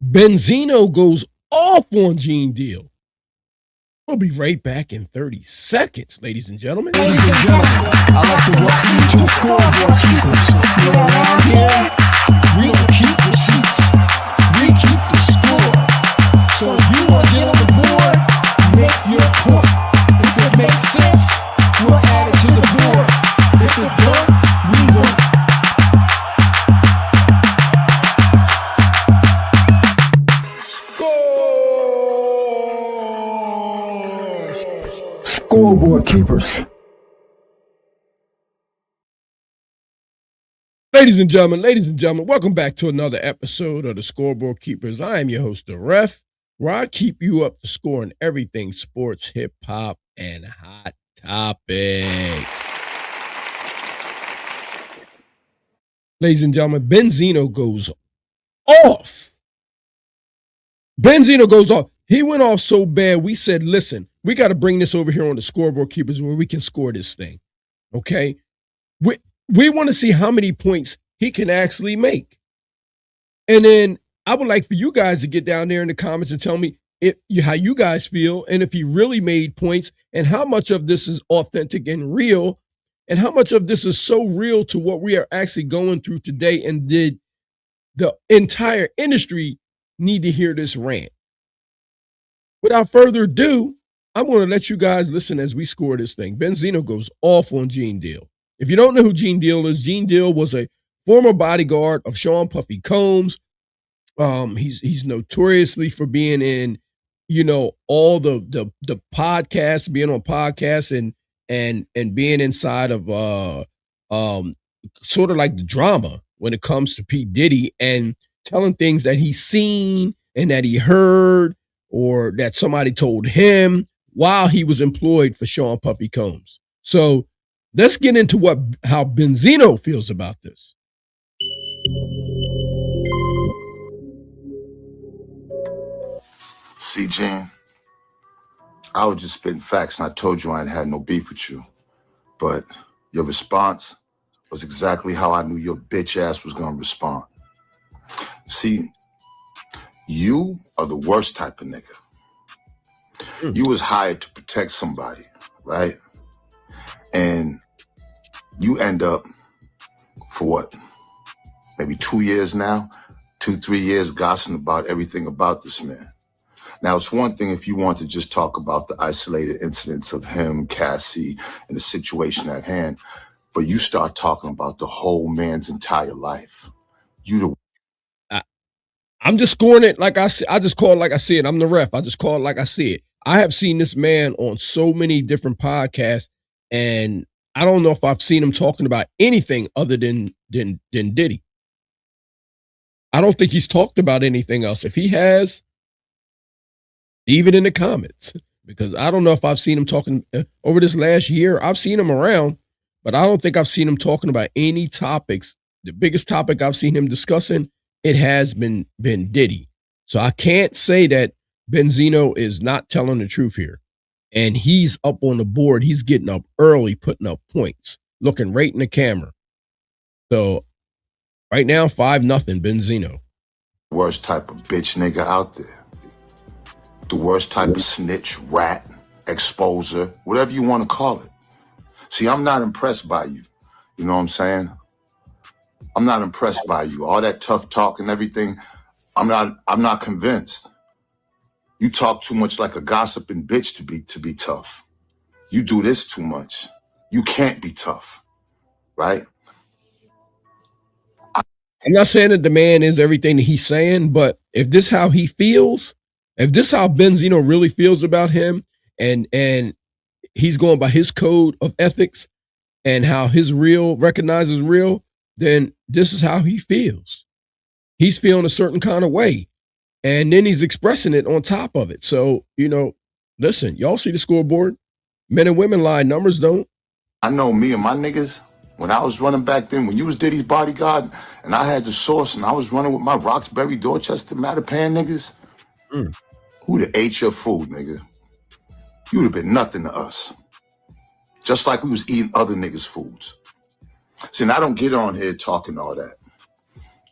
Benzino goes off on Gene Deal. We'll be right back in 30 seconds, ladies and gentlemen. Ladies and gentlemen, I'd like to welcome you to the Scoreboard Keepers. You're around here, we'll keep the seats. We keep the score. So if you want to get on the board, make your point. If it makes sense, we'll add it to the board. If it don't, we won't. Scoreboard Keepers. Ladies and gentlemen, welcome back to another episode of the Scoreboard Keepers. I am your host, the Ref, where I keep you up to score on everything sports, hip hop, and hot topics. Ladies and gentlemen, Benzino goes off. He went off so bad, we said, listen, we got to bring this over here on the Scoreboard Keepers where we can score this thing. Okay? We want to see how many points he can actually make. And then I would like for you guys to get down there in the comments and tell me how you guys feel and if he really made points and how much of this is authentic and real and how much of this is so real to what we are actually going through today, and did the entire industry need to hear this rant? Without further ado, I'm going to let you guys listen as we score this thing. Benzino goes off on Gene Deal. If you don't know who Gene Deal is, Gene Deal was a former bodyguard of Sean Puffy Combs. He's notoriously for being in, all the podcasts, being on podcasts and being inside of sort of like the drama when it comes to P. Diddy and telling things that he's seen and that he heard or that somebody told him while he was employed for Sean Puffy Combs. So let's get into how Benzino feels about this. See, Gene, I was just spitting facts, and I told you I ain't had no beef with you. But your response was exactly how I knew your bitch ass was going to respond. See, you are the worst type of nigga. You was hired to protect somebody, right? And you end up, for what, maybe 2 years now, 2-3 years gossiping about everything about this man. Now, it's one thing if you want to just talk about the isolated incidents of him, Cassie, and the situation at hand, but you start talking about the whole man's entire life. I'm just scoring it like I just call it like I see it. I'm the Ref. I just call it like I see it. I have seen this man on so many different podcasts, and I don't know if I've seen him talking about anything other than Diddy. I don't think he's talked about anything else. If he has, even in the comments, because I don't know if I've seen him talking over this last year. I've seen him around, but I don't think I've seen him talking about any topics. The biggest topic I've seen him discussing, it has been Diddy. So I can't say that Benzino is not telling the truth here. And he's up on the board. He's getting up early, putting up points, looking right in the camera. So right now, 5-0 Benzino. Worst type of bitch nigga out there. The worst type of snitch, rat, exposer, whatever you want to call it. See, I'm not impressed by you. You know what I'm saying? I'm not impressed by you. All that tough talk and everything, I'm not convinced. You talk too much like a gossiping bitch to be tough. You do this too much. You can't be tough, right? I'm not saying that the man is everything that he's saying, but if this how he feels, if this how Benzino really feels about him, and he's going by his code of ethics and how his real recognizes real, then this is how he feels. He's feeling a certain kind of way. And then he's expressing it on top of it. So, listen, y'all see the scoreboard. Men and women lie, numbers don't. I know me and my niggas, when I was running back then, when you was Diddy's bodyguard, and I had the source, and I was running with my Roxbury, Dorchester, Mattapan niggas, who'd have ate your food, nigga? You'd have been nothing to us. Just like we was eating other niggas' foods. See, and I don't get on here talking all that.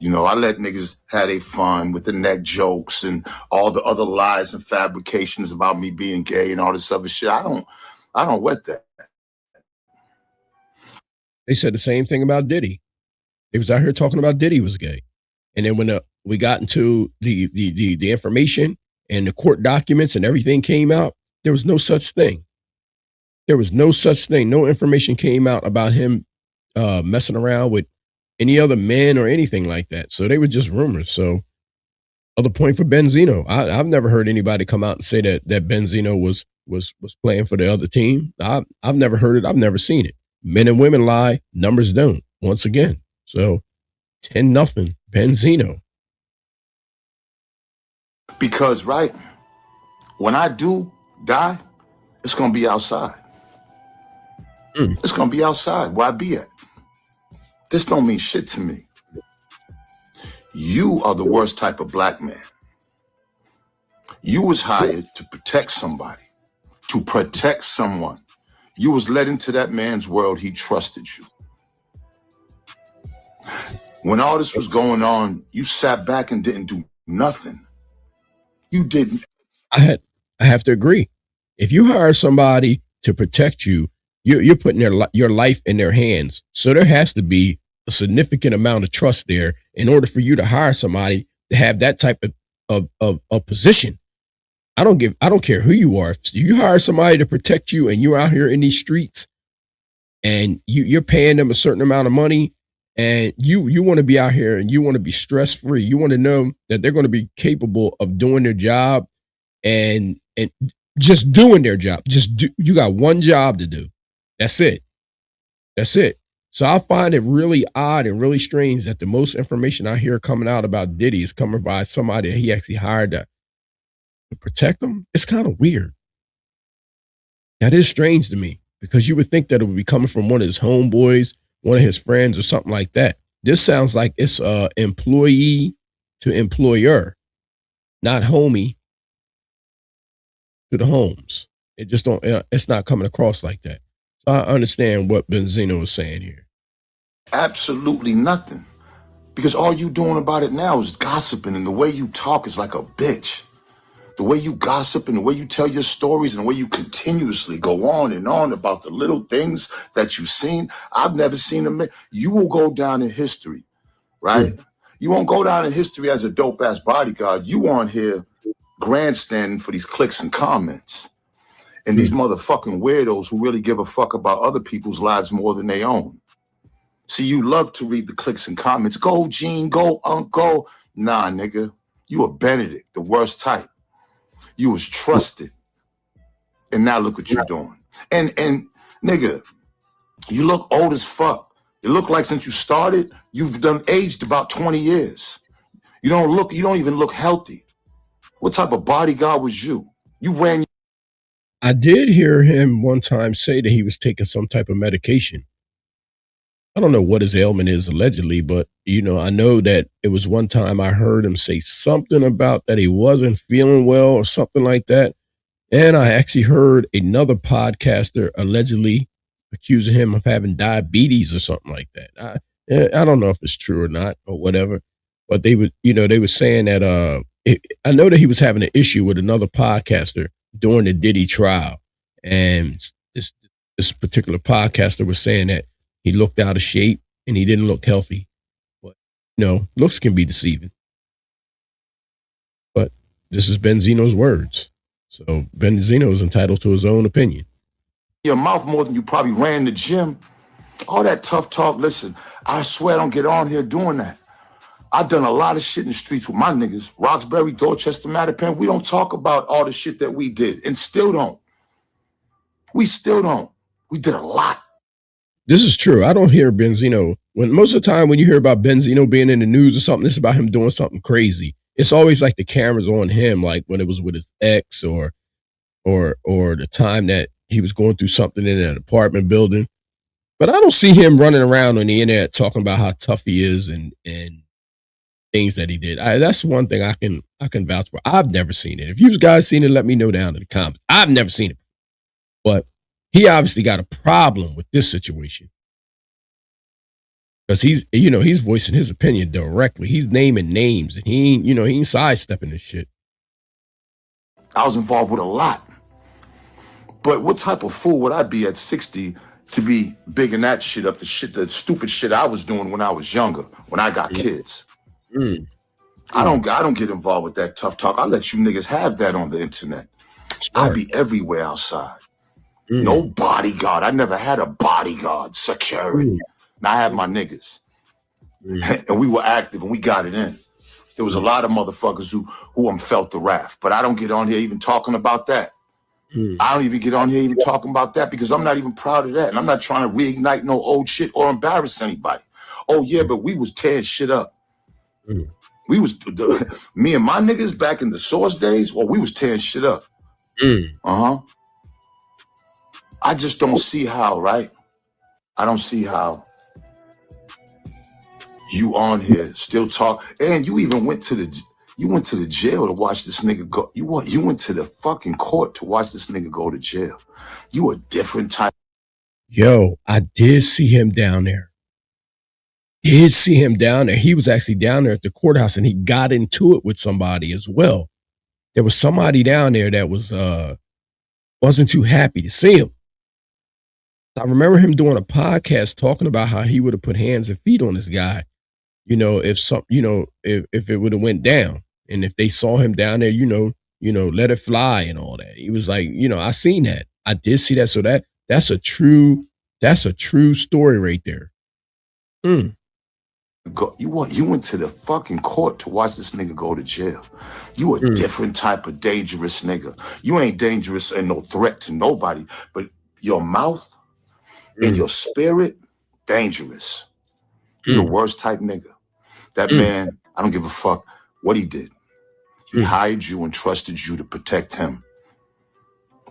You know, I let niggas have their fun with the neck jokes and all the other lies and fabrications about me being gay and all this other shit. I don't wet that. They said the same thing about Diddy. They was out here talking about Diddy was gay. And then when we got into the information and the court documents and everything came out, there was no such thing. There was no such thing. No information came out about him messing around with any other men or anything like that. So they were just rumors. So other point for Benzino. I've never heard anybody come out and say that Benzino was playing for the other team. I've never heard it. I've never seen it. Men and women lie. Numbers don't. Once again. So 10-0 Benzino. Because, right, when I do die, it's going to be outside. It's going to be outside where I be at. This don't mean shit to me. You are the worst type of black man. You was hired to protect somebody, to protect someone. You was led into that man's world. He trusted you. When all this was going on, you sat back and didn't do nothing. You didn't. I have to agree. If you hire somebody to protect you, you're putting your life in their hands. So there has to be a significant amount of trust there in order for you to hire somebody to have that type of position. I don't care who you are. If you hire somebody to protect you and you're out here in these streets and you're paying them a certain amount of money and you want to be out here and you want to be stress free. You want to know that they're going to be capable of doing their job and just doing their job. You got one job to do. That's it. That's it. So I find it really odd and really strange that the most information I hear coming out about Diddy is coming by somebody that he actually hired to protect him. It's kind of weird. That is strange to me because you would think that it would be coming from one of his homeboys, one of his friends or something like that. This sounds like it's employee to employer, not homie to the homes. It just don't, it's not coming across like that. So I understand what Benzino is saying here. Absolutely nothing. Because all you doing about it now is gossiping, and the way you talk is like a bitch. The way you gossip and the way you tell your stories and the way you continuously go on and on about the little things that you've seen. I've never seen them. You will go down in history, right? You won't go down in history as a dope-ass bodyguard. You on here grandstanding for these clicks and comments. And these motherfucking weirdos who really give a fuck about other people's lives more than their own. See, you love to read the clicks and comments. Go, Gene, go, Uncle. Nah, nigga. You a Benedict, the worst type. You was trusted. And now look what you're doing. And nigga, you look old as fuck. It look like since you started, you've done aged about 20 years. You don't even look healthy. What type of bodyguard was you? You ran. I did hear him one time say that he was taking some type of medication. I don't know what his ailment is allegedly, but, I know that it was one time I heard him say something about that he wasn't feeling well or something like that. And I actually heard another podcaster allegedly accusing him of having diabetes or something like that. I don't know if it's true or not or whatever, but they were saying that, I know that he was having an issue with another podcaster during the Diddy trial. And this particular podcaster was saying that he looked out of shape and he didn't look healthy. But, looks can be deceiving. But this is Benzino's words. So Benzino is entitled to his own opinion. Your mouth more than you probably ran the gym. All that tough talk, listen, I swear I don't get on here doing that. I've done a lot of shit in the streets with my niggas. Roxbury, Dorchester, Mattapan. We don't talk about all the shit that we did and still don't. We still don't. We did a lot. This is true. I don't hear Benzino. Most of the time when you hear about Benzino being in the news or something, it's about him doing something crazy. It's always like the camera's on him, like when it was with his ex or the time that he was going through something in an apartment building. But I don't see him running around on the internet talking about how tough he is and things that he did. That's one thing I can vouch for. I've never seen it. If you guys seen it, let me know down in the comments. I've never seen it. But he obviously got a problem with this situation. Because he's voicing his opinion directly. He's naming names, and he ain't sidestepping this shit. I was involved with a lot. But what type of fool would I be at 60 to be bigging that shit up, the stupid shit I was doing when I was younger, when I got kids? I don't get involved with that tough talk. I let you niggas have that on the internet. I be everywhere outside. No bodyguard. I never had a bodyguard, security. And I had my niggas. And we were active and we got it in. There was a lot of motherfuckers who felt the wrath. But I don't get on here even talking about that. I don't even get on here even talking about that because I'm not even proud of that. And I'm not trying to reignite no old shit or embarrass anybody. Oh, yeah, but we was tearing shit up. We was, me and my niggas back in the Source days, well, we was tearing shit up. I just don't see how, right? I don't see how you on here still talk. And you even went to the jail to watch this nigga go. You went to the fucking court to watch this nigga go to jail. You a different type. Yo, I did see him down there. He was actually down there at the courthouse, and he got into it with somebody as well. There was somebody down there that wasn't too happy to see him. I remember him doing a podcast talking about how he would have put hands and feet on this guy, if it would have went down, and if they saw him down there, let it fly and all that. He was like, I seen that. I did see that. So that's a true story right there. You went to the fucking court to watch this nigga go to jail. You a different type of dangerous nigga. You ain't dangerous and no threat to nobody, but your mouth and your spirit, dangerous. You the worst type nigga. That man, I don't give a fuck what he did. He hired you and trusted you to protect him.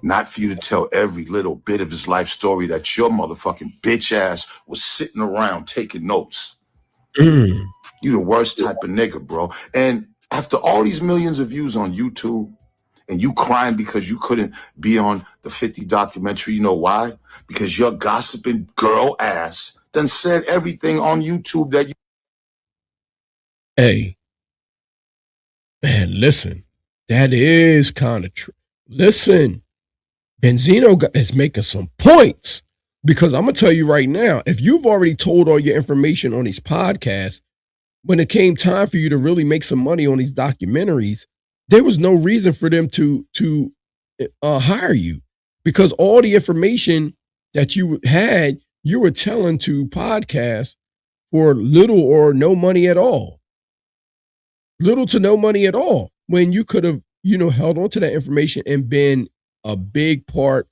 Not for you to tell every little bit of his life story that your motherfucking bitch ass was sitting around taking notes. You the worst type of nigga, bro. And after all these millions of views on YouTube and you crying because you couldn't be on the 50 documentary, you know why? Because your gossiping girl ass done said everything on YouTube that you... Hey, man, listen, that is kind of true. Listen, Benzino is making some points, because I'm going to tell you right now, if you've already told all your information on these podcasts, when it came time for you to really make some money on these documentaries, there was no reason for them to hire you, because all the information that you had, you were telling to podcasts for little or no money at all. Little to no money at all, when you could have, held on to that information and been a big part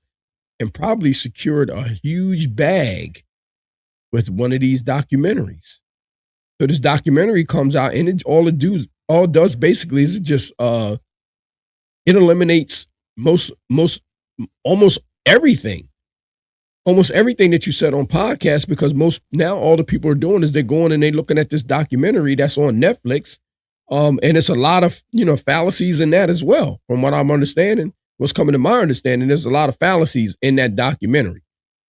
and probably secured a huge bag with one of these documentaries. So this documentary comes out, and all it does basically is it just it eliminates almost everything that you said on podcasts, because now all the people are doing is they're going and they're looking at this documentary that's on Netflix, and it's a lot of fallacies in that as well. From what I'm understanding, what's coming to my understanding, there's a lot of fallacies in that documentary.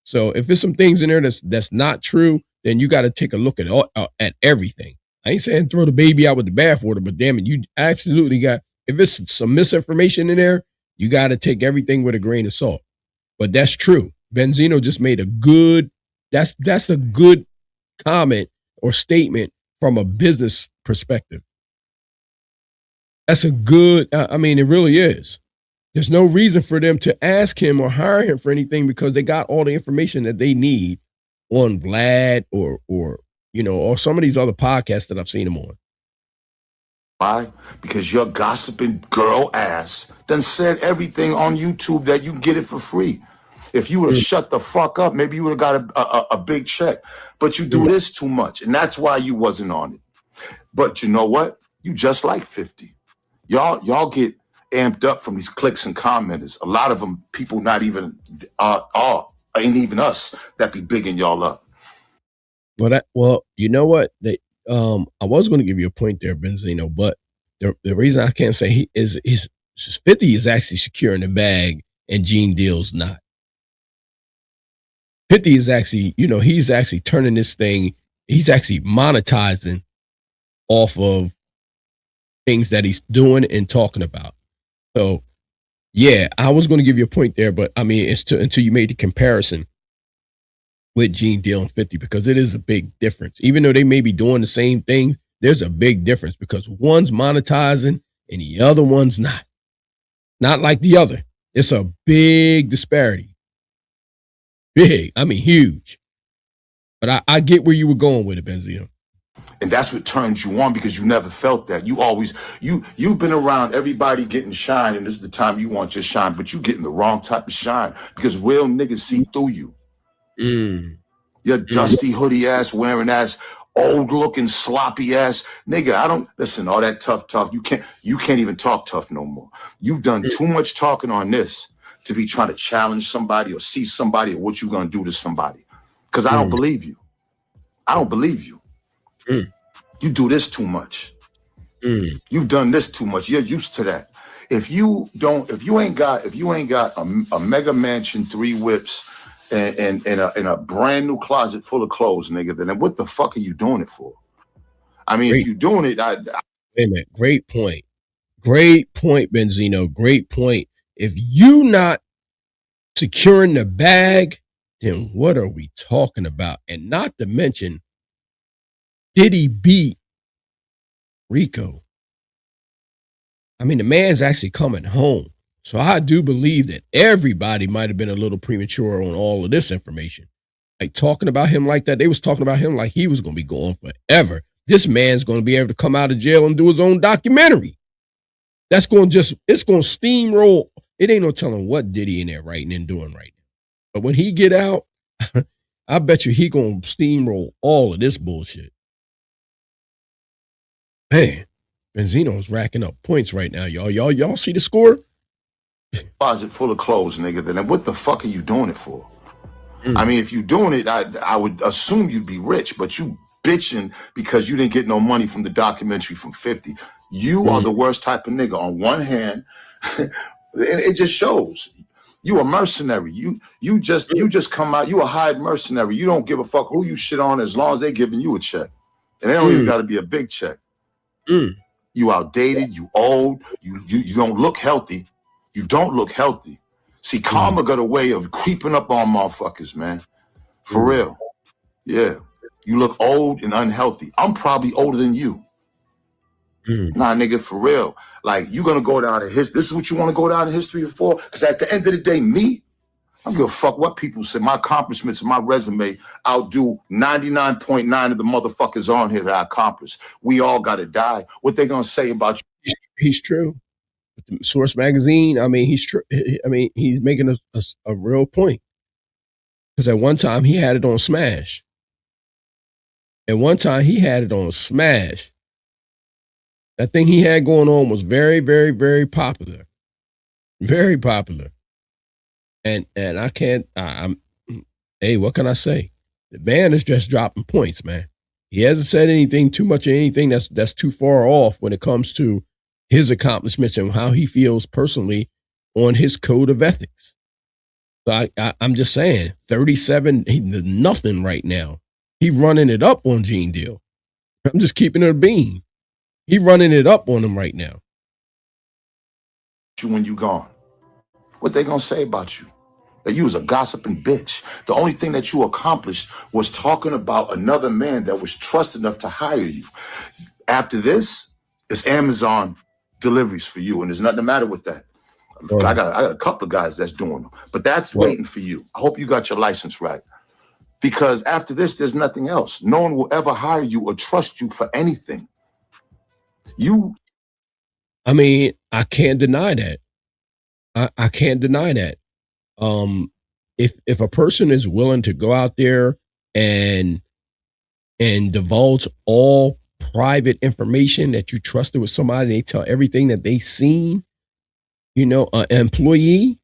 So if there's some things in there that's not true, then you got to take a look at everything. I ain't saying throw the baby out with the bathwater, but damn it, you absolutely got, if it's some misinformation in there, you got to take everything with a grain of salt. But that's true. Benzino just made that's a good comment or statement from a business perspective. That's a good, it really is. There's no reason for them to ask him or hire him for anything, because they got all the information that they need on Vlad or some of these other podcasts that I've seen him on. Why? Because your gossiping girl ass done said everything on YouTube that you get it for free. If you would have shut the fuck up, maybe you would have got a big check. But you do this too much, and that's why you wasn't on it. But you know what? You just like 50. Y'all get amped up from these clicks and commenters. A lot of them, people not even ain't even us that be bigging y'all up. Well, you know what? I was going to give you a point there, Benzino, but the reason I can't say he is 50 is actually securing the bag and Gene Deal's not. 50 is actually, he's actually turning this thing he's actually monetizing off of things that he's doing and talking about. So yeah, I was going to give you a point there, but I mean, it's until you made the comparison with Gene Deal and 50, because it is a big difference. Even though they may be doing the same things, there's a big difference because one's monetizing and the other one's not. Not like the other. It's a big disparity. Big. I mean, huge. But I get where you were going with it, Benzino. And that's what turns you on, because you never felt that. You've been around everybody getting shine, and this is the time you want your shine, but you getting the wrong type of shine because real niggas see through you. Your dusty hoodie ass, wearing ass, old looking sloppy ass nigga. I don't listen. All that tough talk. You can't even talk tough no more. You've done too much talking on this to be trying to challenge somebody or see somebody or what you gonna do to somebody. Because I don't believe you. I don't believe you. You do this too much. You've done this too much. You're used to that. If you ain't got a mega mansion, 3 whips, and a brand new closet full of clothes, nigga, then what the fuck are you doing it for? I mean, if you're doing it, wait a minute. Great point. Great point, Benzino. Great point. If you not securing the bag, then what are we talking about? And not to mention, Diddy beat Rico. I mean, the man's actually coming home. So I do believe that everybody might have been a little premature on all of this information. Like talking about him like that, they was talking about him like he was going to be gone forever. This man's going to be able to come out of jail and do his own documentary. It's going to steamroll. It ain't no telling what Diddy in there writing and doing right now. But when he get out, I bet you he going to steamroll all of this bullshit. Man, Benzino's racking up points right now, y'all. Y'all see the score? Closet full of clothes, nigga, then what the fuck are you doing it for? I mean, if you're doing it, I would assume you'd be rich, but you bitching because you didn't get no money from the documentary from 50. You are the worst type of nigga. On one hand, it just shows. You a mercenary. You just come out. You a hired mercenary. You don't give a fuck who you shit on as long as they giving you a check. And they don't even got to be a big check. You outdated. You old. You don't look healthy. You don't look healthy. See, karma got a way of creeping up on motherfuckers, man. For real. Yeah. You look old and unhealthy. I'm probably older than you. Nah, nigga, for real. Like, you gonna go down to history. This is what you want to go down in history for? Because at the end of the day, me, I don't give a fuck what people say. My accomplishments and my resume outdo 99.9 of the motherfuckers on here that I accomplished. We all gotta die. What they gonna say about you? He's true. Source Magazine, I mean, he's true. I mean, he's making a real point. Because at one time he had it on Smash. At one time he had it on Smash. That thing he had going on was very, very, very popular. Very popular. And I can't, hey, what can I say? The man is just dropping points, man. He hasn't said anything too much of anything that's too far off when it comes to his accomplishments and how he feels personally on his code of ethics. So I'm just saying, 37, nothing right now. He running it up on Gene Deal. I'm just keeping it a bean. He running it up on him right now. When you gone, what they gonna say about you? That you was a gossiping bitch. The only thing that you accomplished was talking about another man that was trusted enough to hire you. After this, it's Amazon deliveries for you, and there's nothing the matter with that. I got a couple of guys that's doing them, but that's waiting for you. I hope you got your license right, because after this, there's nothing else. No one will ever hire you or trust you for anything. I mean, I can't deny that. I can't deny that. If a person is willing to go out there and divulge all private information that you trusted with somebody, they tell everything that they seen, an employee,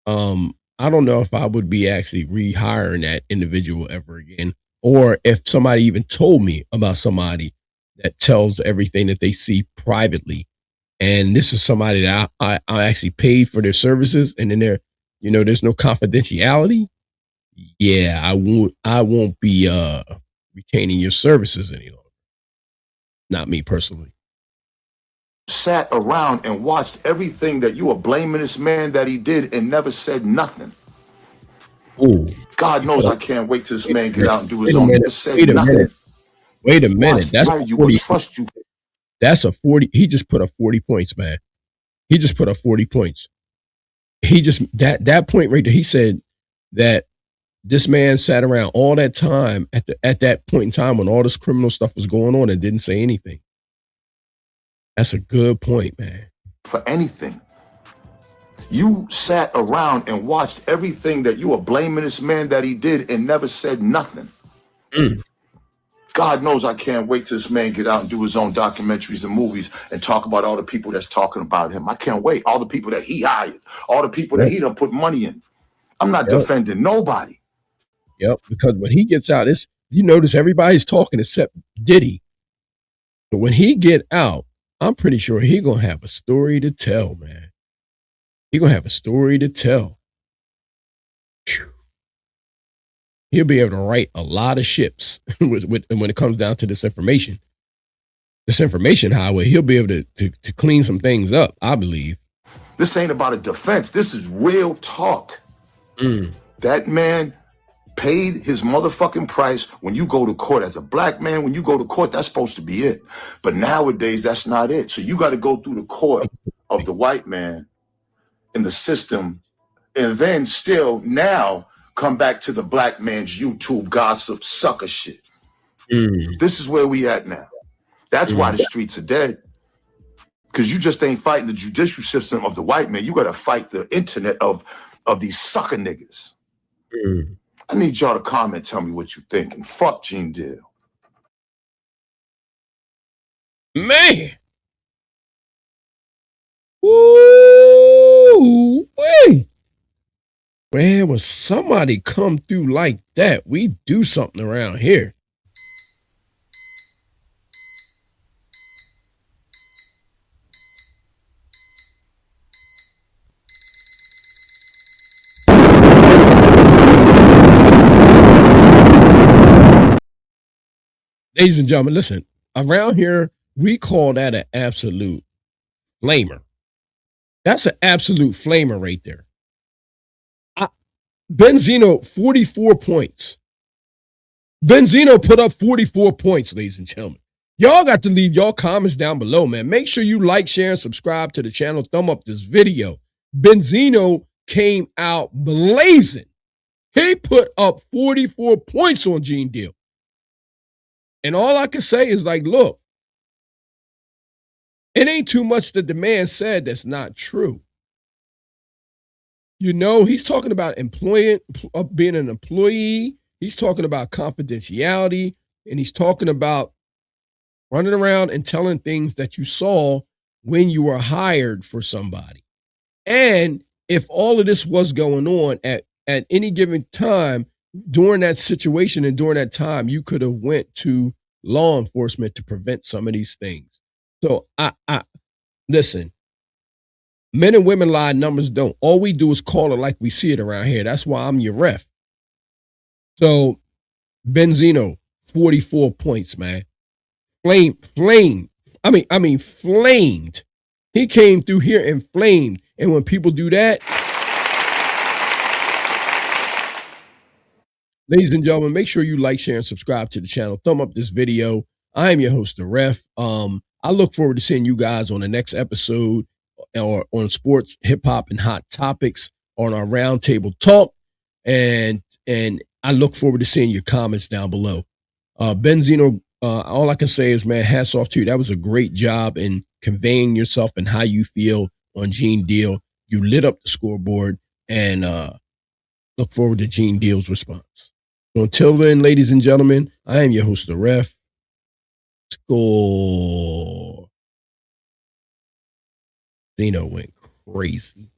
I don't know if I would be actually rehiring that individual ever again, or if somebody even told me about somebody that tells everything that they see privately. And this is somebody that I actually paid for their services, and then there's no confidentiality. Yeah, I won't be retaining your services any longer. Not me personally. Sat around and watched everything that you were blaming this man that he did and never said nothing. Ooh. God knows I can't wait till this man get out and do his Wait a own. minute. Never said Wait a nothing. minute. Wait a minute. Watch, That's right, a you 40. would trust you. That's a 40. He just put up 40 points, man. He just put up 40 points. He just that point right there. He said that this man sat around all that time at that point in time when all this criminal stuff was going on and didn't say anything. That's a good point, man. For anything. You sat around and watched everything that you were blaming this man that he did and never said nothing. God knows I can't wait till this man get out and do his own documentaries and movies and talk about all the people that's talking about him. I can't wait. All the people that he hired, all the people that he done put money in. I'm not defending nobody. Yep, because when he gets out, you notice everybody's talking except Diddy. But when he get out, I'm pretty sure he gonna have a story to tell, man. He gonna have a story to tell. Whew. He'll be able to write a lot of ships when it comes down to this information. This information highway, he'll be able to clean some things up, I believe. This ain't about a defense. This is real talk. That man paid his motherfucking price. When you go to court as a black man, when you go to court, that's supposed to be it. But nowadays, that's not it. So you got to go through the court of the white man in the system, and then still now come back to the black man's YouTube gossip sucker shit. This is where we at now. That's why the streets are dead. Because you just ain't fighting the judicial system of the white man. You got to fight the internet of these sucker niggas. I need y'all to comment, tell me what you think, and fuck Gene Deal. Man. Woo! Wait. Man, when somebody come through like that, we do something around here. Ladies and gentlemen, listen, around here, we call that an absolute flamer. That's an absolute flamer right there. Benzino, 44 points. Benzino put up 44 points, ladies and gentlemen. Y'all got to leave y'all comments down below, man. Make sure you like, share, and subscribe to the channel. Thumb up this video. Benzino came out blazing. He put up 44 points on Gene Deal. And all I can say is like, look, it ain't too much that the man said that's not true. You know, he's talking about being an employee. He's talking about confidentiality. And he's talking about running around and telling things that you saw when you were hired for somebody. And if all of this was going on at any given time, during that situation and during that time, you could have went to law enforcement to prevent some of these things. So I listen, men and women lie, numbers don't. All we do is call it like we see it around here. That's why I'm your ref. So Benzino, 44 points, man. Flamed. He came through here and flamed. And when people do that, ladies and gentlemen, make sure you like, share, and subscribe to the channel. Thumb up this video. I am your host, the Ref. I look forward to seeing you guys on the next episode or on sports, hip hop, and hot topics on our roundtable talk. And I look forward to seeing your comments down below. Benzino, all I can say is, man, hats off to you. That was a great job in conveying yourself and how you feel on Gene Deal. You lit up the scoreboard, and look forward to Gene Deal's response. So until then, ladies and gentlemen, I am your host, the Ref. Score. Dino went crazy.